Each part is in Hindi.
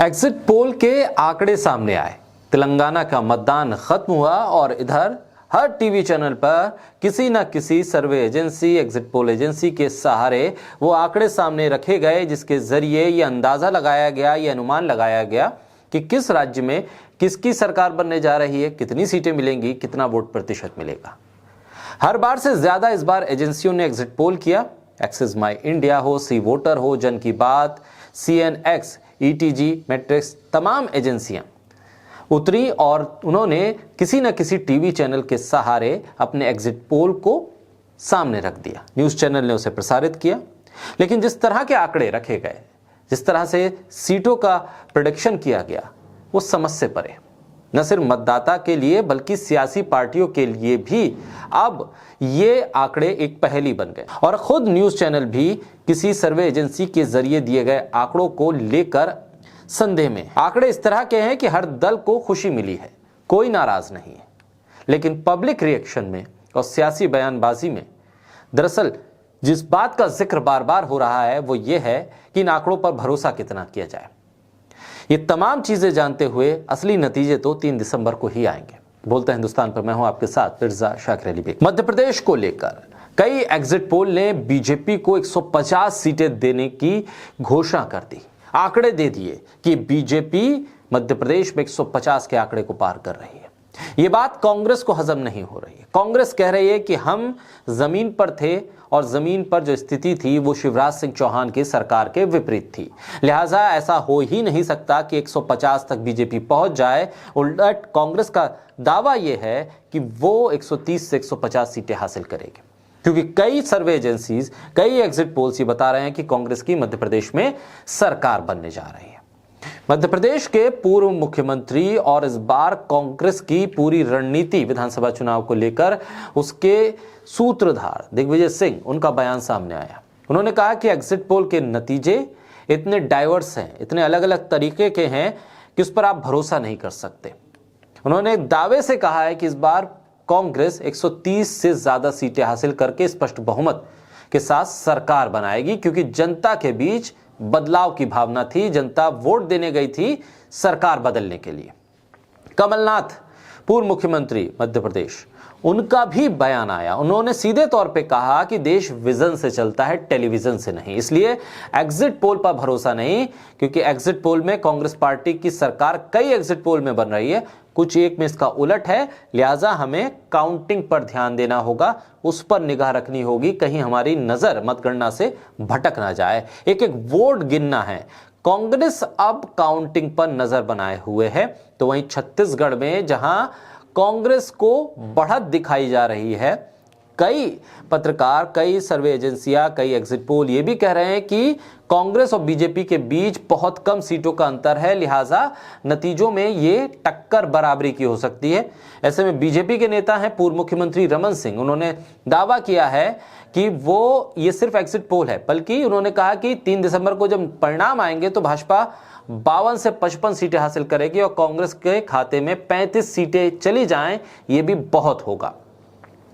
एग्जिट पोल के आंकड़े सामने आए। तेलंगाना का मतदान खत्म हुआ और इधर हर टीवी चैनल पर किसी न किसी सर्वे एजेंसी, एग्जिट पोल एजेंसी के सहारे वो आंकड़े सामने रखे गए, जिसके जरिए ये अंदाजा लगाया गया, ये अनुमान लगाया गया कि किस राज्य में किसकी सरकार बनने जा रही है, कितनी सीटें मिलेंगी, कितना वोट प्रतिशत मिलेगा। हर बार से ज्यादा इस बार एजेंसियों ने एग्जिट पोल किया। एक्सिस माई इंडिया हो, सी वोटर हो, जन की बात, CNX, ETG, मैट्रिक्स, तमाम एजेंसियां उतरी और उन्होंने किसी न किसी टीवी चैनल के सहारे अपने एग्जिट पोल को सामने रख दिया। न्यूज चैनल ने उसे प्रसारित किया। लेकिन जिस तरह के आंकड़े रखे गए, जिस तरह से सीटों का प्रेडिक्शन किया गया, वो समझ से परे। न सिर्फ मतदाता के लिए बल्कि सियासी पार्टियों के लिए भी अब ये आंकड़े एक पहेली बन गए और खुद न्यूज चैनल भी किसी सर्वे एजेंसी के जरिए दिए गए आंकड़ों को लेकर संदेह में। आंकड़े इस तरह के हैं कि हर दल को खुशी मिली है, कोई नाराज नहीं है। लेकिन पब्लिक रिएक्शन में और सियासी बयानबाजी में दरअसल जिस बात का जिक्र बार बार हो रहा है वो ये है कि इन आंकड़ों पर भरोसा कितना किया जाए। ये तमाम चीजें जानते हुए असली नतीजे तो 3 दिसंबर को ही आएंगे। बोलते हिंदुस्तान पर मैं हूं आपके साथ मिर्जा शाकिर अली बेग। मध्य प्रदेश को लेकर कई एग्जिट पोल ने बीजेपी को 150 सीटें देने की घोषणा कर दी। आंकड़े दे दिए कि बीजेपी मध्य प्रदेश में 150 के आंकड़े को पार कर रही है। यह बात कांग्रेस को हजम नहीं हो रही है। कांग्रेस कह रही है कि हम जमीन पर थे और जमीन पर जो स्थिति थी वो शिवराज सिंह चौहान की सरकार के विपरीत थी, लिहाजा ऐसा हो ही नहीं सकता कि 150 तक बीजेपी पहुंच जाए। उल्टा कांग्रेस का दावा यह है कि वो 130 से 150 सीटें हासिल करेगी, क्योंकि कई सर्वे एजेंसीज, कई एग्जिट पोल्स ये बता रहे हैं कि कांग्रेस की मध्य प्रदेश में सरकार बनने जा रही है। मध्य प्रदेश के पूर्व मुख्यमंत्री और इस बार कांग्रेस की पूरी रणनीति विधानसभा चुनाव को लेकर उसके सूत्रधार दिग्विजय सिंह, उनका बयान सामने आया। उन्होंने कहा कि एग्जिट पोल के नतीजे इतने डाइवर्स हैं, इतने अलग अलग तरीके के हैं कि उस पर आप भरोसा नहीं कर सकते। उन्होंने दावे से कहा है कि इस बार कांग्रेस 130 से ज्यादा सीटें हासिल करके स्पष्ट बहुमत के साथ सरकार बनाएगी, क्योंकि जनता के बीच बदलाव की भावना थी। जनता वोट देने गई थी सरकार बदलने के लिए। कमलनाथ, पूर्व मुख्यमंत्री मध्य प्रदेश, उनका भी बयान आया। उन्होंने सीधे तौर पे कहा कि देश विजन से चलता है, टेलीविजन से नहीं। इसलिए एग्जिट पोल पर भरोसा नहीं, क्योंकि एग्जिट पोल में कांग्रेस पार्टी की सरकार कई एग्जिट पोल में बन रही है, कुछ एक में इसका उलट है। लिहाजा हमें काउंटिंग पर ध्यान देना होगा, उस पर निगाह रखनी होगी, कहीं हमारी नजर मतगणना से भटक ना जाए। एक एक वोट गिनना है। कांग्रेस अब काउंटिंग पर नजर बनाए हुए है। तो वहीं छत्तीसगढ़ में जहां कांग्रेस को बढ़त दिखाई जा रही है, कई पत्रकार, कई सर्वे एजेंसियां, कई एग्जिट पोल ये भी कह रहे हैं कि कांग्रेस और बीजेपी के बीच बहुत कम सीटों का अंतर है, लिहाजा नतीजों में ये टक्कर बराबरी की हो सकती है। ऐसे में बीजेपी के नेता हैं पूर्व मुख्यमंत्री रमन सिंह, उन्होंने दावा किया है कि वो ये सिर्फ एग्जिट पोल है, बल्कि उन्होंने कहा कि 3 दिसंबर को जब परिणाम आएंगे तो भाजपा 52 से 55 सीटें हासिल करेगी और कांग्रेस के खाते में 35 सीटें चली जाएं, ये भी बहुत होगा।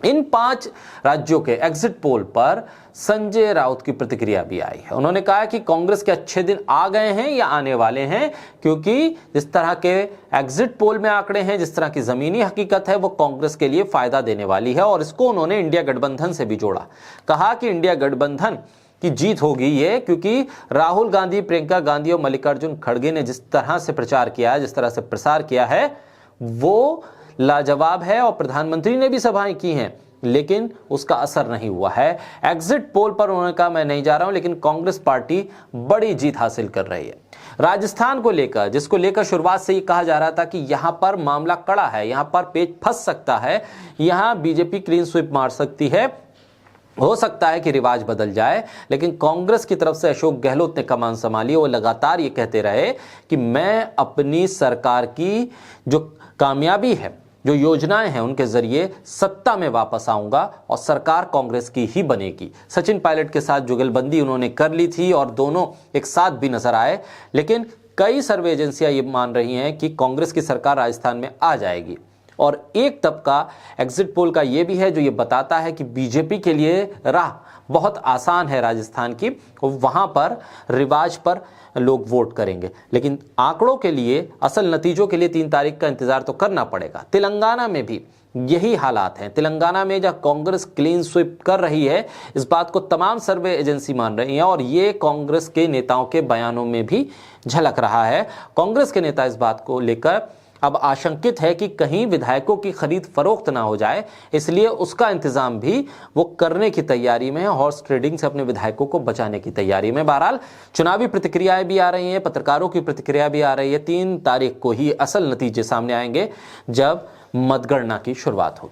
इन 5 राज्यों के एग्जिट पोल पर संजय राउत की प्रतिक्रिया भी आई है। उन्होंने कहा कि कांग्रेस के अच्छे दिन आ गए हैं या आने वाले हैं, क्योंकि जिस तरह के एग्जिट पोल में आंकड़े हैं, जिस तरह की जमीनी हकीकत है, वो कांग्रेस के लिए फायदा देने वाली है। और इसको उन्होंने इंडिया गठबंधन से भी जोड़ा। कहा कि इंडिया गठबंधन की जीत होगी ये, क्योंकि राहुल गांधी, प्रियंका गांधी और मल्लिकार्जुन खड़गे ने जिस तरह से प्रचार किया है, जिस तरह से प्रसार किया है, वो लाजवाब है। और प्रधानमंत्री ने भी सभाएं की हैं, लेकिन उसका असर नहीं हुआ है। एग्जिट पोल पर उन्होंने कहा मैं नहीं जा रहा हूं, लेकिन कांग्रेस पार्टी बड़ी जीत हासिल कर रही है। राजस्थान को लेकर, जिसको लेकर शुरुआत से ही कहा जा रहा था कि यहां पर मामला कड़ा है, यहां पर पेच फंस सकता है, यहां बीजेपी क्लीन स्वीप मार सकती है, हो सकता है कि रिवाज बदल जाए, लेकिन कांग्रेस की तरफ से अशोक गहलोत ने कमान संभाली। वो लगातार ये कहते रहे कि मैं अपनी सरकार की जो कामयाबी है, जो योजनाएं हैं, उनके जरिए सत्ता में वापस आऊंगा और सरकार कांग्रेस की ही बनेगी। सचिन पायलट के साथ जुगलबंदी उन्होंने कर ली थी और दोनों एक साथ भी नजर आए, लेकिन कई सर्वे एजेंसियां ये मान रही हैं कि कांग्रेस की सरकार राजस्थान में आ जाएगी। और एक तबका एग्जिट पोल का ये भी है जो ये बताता है कि बीजेपी के लिए राह बहुत आसान है राजस्थान की, वहां पर रिवाज पर लोग वोट करेंगे। लेकिन आंकड़ों के लिए, असल नतीजों के लिए 3 तारीख का इंतजार तो करना पड़ेगा। तेलंगाना में भी यही हालात हैं। तेलंगाना में जहां कांग्रेस क्लीन स्वीप कर रही है, इस बात को तमाम सर्वे एजेंसी मान रही हैं और ये कांग्रेस के नेताओं के बयानों में भी झलक रहा है। कांग्रेस के नेता इस बात को लेकर अब आशंकित है कि कहीं विधायकों की खरीद फरोख्त ना हो जाए, इसलिए उसका इंतजाम भी वो करने की तैयारी में है, हॉर्स ट्रेडिंग से अपने विधायकों को बचाने की तैयारी में। बहरहाल चुनावी प्रतिक्रियाएं भी आ रही हैं, पत्रकारों की प्रतिक्रिया भी आ रही है। 3 तारीख को ही असल नतीजे सामने आएंगे जब मतगणना की शुरुआत होगी।